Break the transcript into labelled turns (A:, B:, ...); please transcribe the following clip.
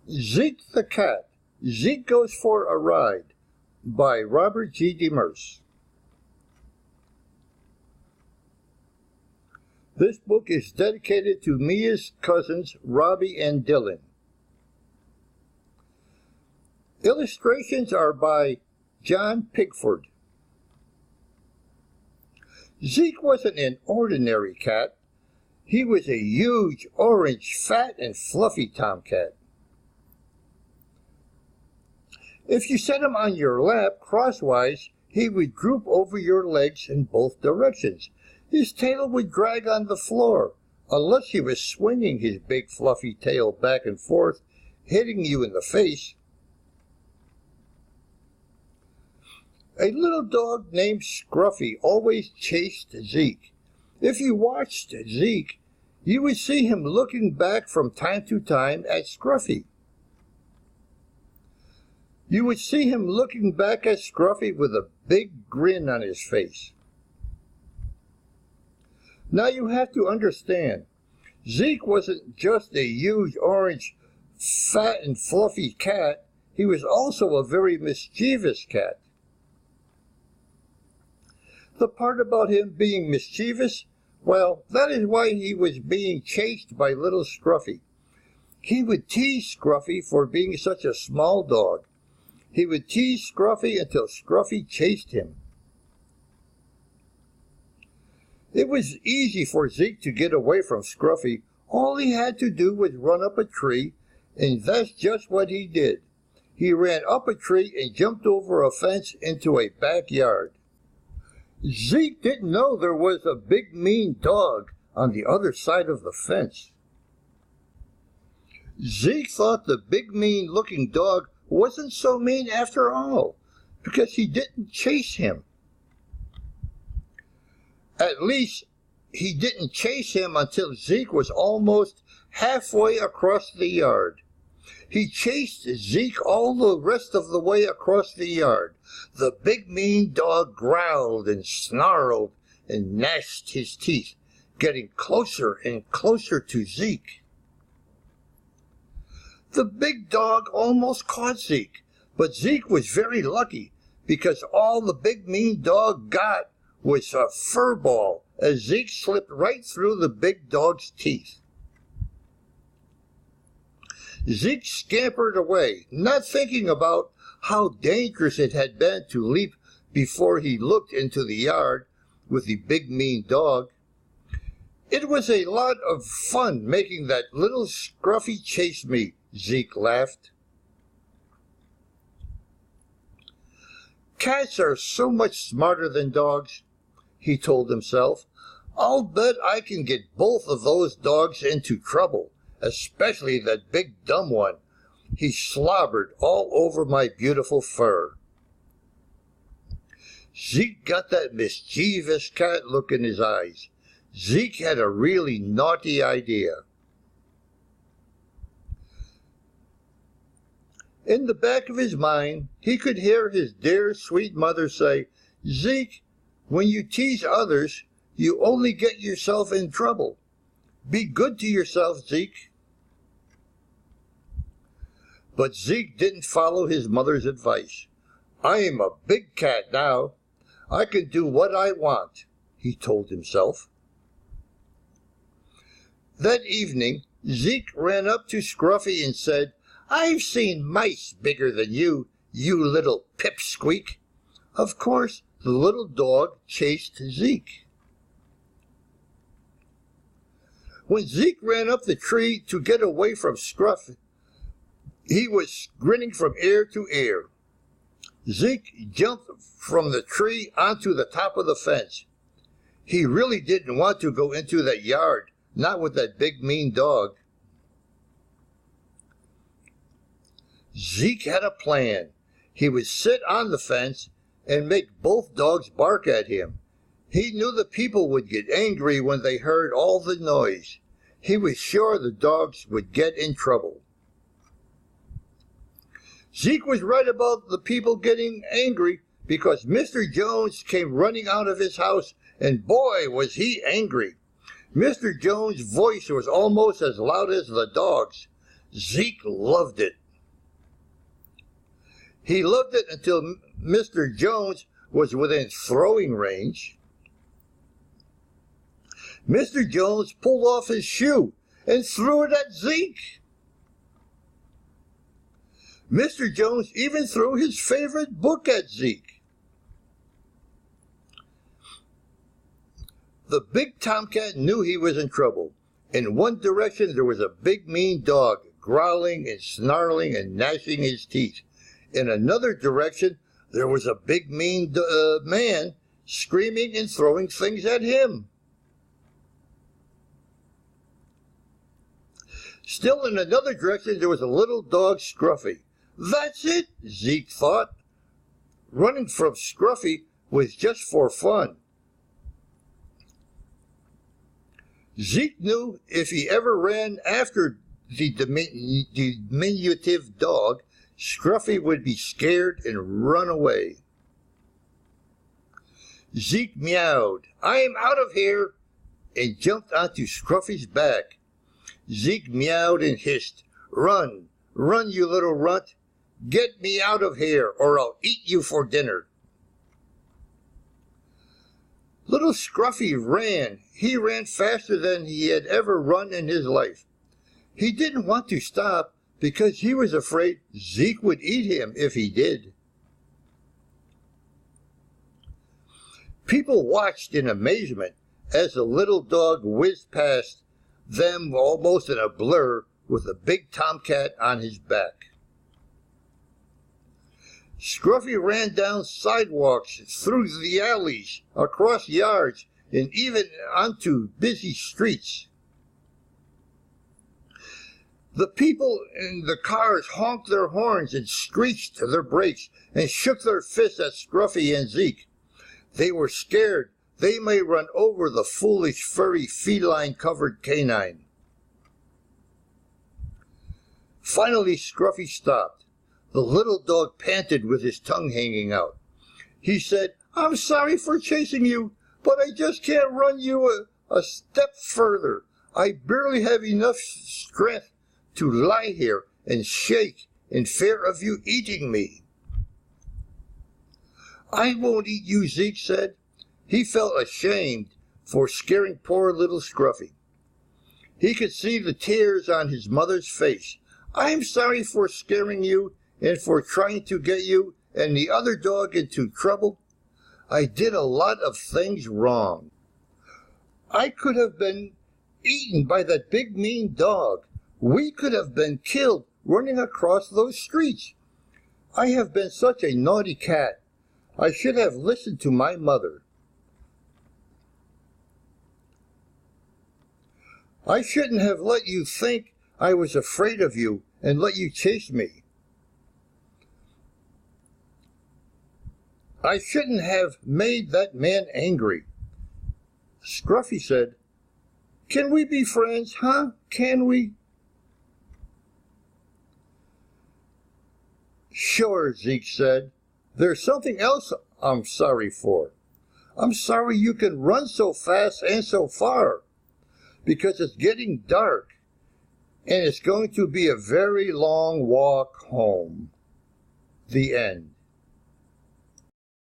A: Zeke the Cat, Zeke Goes for a Ride by Robert G. Demers. This book is dedicated to Mia's cousins, Robbie and Dylan. Illustrations are by John Pigford. Zeke wasn't an ordinary cat. He was a huge, orange, fat, and fluffy tomcat. If you set him on your lap crosswise, he would droop over your legs in both directions. His tail would drag on the floor, unless he was swinging his big fluffy tail back and forth, hitting you in the face. A little dog named Scruffy always chased Zeke. If you watched Zeke, you would see him looking back from time to time at Scruffy. You would see him looking back at Scruffy with a big grin on his face. Now you have to understand, Zeke wasn't just a huge, orange, fat, and fluffy cat. He was also a very mischievous cat. The part about him being mischievous, well, that is why he was being chased by little Scruffy. He would tease Scruffy for being such a small dog. He would tease Scruffy until Scruffy chased him. It was easy for Zeke to get away from Scruffy. All he had to do was run up a tree, and that's just what he did. He ran up a tree and jumped over a fence into a backyard. Zeke didn't know there was a big mean dog on the other side of the fence. Zeke thought the big mean looking dog wasn't so mean after all, because he didn't chase him. At least, he didn't chase him until Zeke was almost halfway across the yard. He chased Zeke all the rest of the way across the yard. The big mean dog growled and snarled and gnashed his teeth, getting closer and closer to Zeke. The big dog almost caught Zeke, but Zeke was very lucky because all the big mean dog got was a fur ball as Zeke slipped right through the big dog's teeth. Zeke scampered away, not thinking about how dangerous it had been to leap before he looked into the yard with the big mean dog. It was a lot of fun making that little Scruffy chase me, Zeke laughed. Cats are so much smarter than dogs, he told himself. I'll bet I can get both of those dogs into trouble, especially that big dumb one. He slobbered all over my beautiful fur. Zeke got that mischievous cat look in his eyes. Zeke had a really naughty idea. In the back of his mind, he could hear his dear, sweet mother say, Zeke, when you tease others, you only get yourself in trouble. Be good to yourself, Zeke. But Zeke didn't follow his mother's advice. I am a big cat now. I can do what I want, he told himself. That evening, Zeke ran up to Scruffy and said, I've seen mice bigger than you, you little pipsqueak. Of course, the little dog chased Zeke. When Zeke ran up the tree to get away from Scruffy, he was grinning from ear to ear. Zeke jumped from the tree onto the top of the fence. He really didn't want to go into that yard, not with that big mean dog. Zeke had a plan. He would sit on the fence and make both dogs bark at him. He knew the people would get angry when they heard all the noise. He was sure the dogs would get in trouble. Zeke was right about the people getting angry because Mr. Jones came running out of his house, and boy, was he angry. Mr. Jones' voice was almost as loud as the dog's. Zeke loved it. He loved it until Mr. Jones was within throwing range. Mr. Jones pulled off his shoe and threw it at Zeke. Mr. Jones even threw his favorite book at Zeke. The big tomcat knew he was in trouble. In one direction there was a big mean dog, growling and snarling and gnashing his teeth. In another direction there was a big mean man, screaming and throwing things at him. Still in another direction there was a little dog, Scruffy. That's it, Zeke thought. Running from Scruffy was just for fun. Zeke knew if he ever ran after the diminutive dog, Scruffy would be scared and run away. Zeke meowed, "I am out of here," and jumped onto Scruffy's back. Zeke meowed and hissed, "Run, run, you little runt. Get me out of here, or I'll eat you for dinner." Little Scruffy ran. He ran faster than he had ever run in his life. He didn't want to stop because he was afraid Zeke would eat him if he did. People watched in amazement as the little dog whizzed past them almost in a blur with a big tomcat on his back. Scruffy ran down sidewalks, through the alleys, across yards, and even onto busy streets. The people in the cars honked their horns and screeched their brakes and shook their fists at Scruffy and Zeke. They were scared they may run over the foolish, furry, feline-covered canine. Finally, Scruffy stopped. The little dog panted with his tongue hanging out. He said, "I'm sorry for chasing you, but I just can't run you a step further. I barely have enough strength to lie here and shake in fear of you eating me." "I won't eat you," Zeke said. He felt ashamed for scaring poor little Scruffy. He could see the tears on his mother's face. "I'm sorry for scaring you and for trying to get you and the other dog into trouble. I did a lot of things wrong. I could have been eaten by that big mean dog. We could have been killed running across those streets. I have been such a naughty cat. I should have listened to my mother. I shouldn't have let you think I was afraid of you and let you chase me. I shouldn't have made that man angry." Scruffy said, "Can we be friends, huh? Can we?" "Sure," Zeke said. "There's something else I'm sorry for. I'm sorry you can run so fast and so far, because it's getting dark, and it's going to be a very long walk home." The end.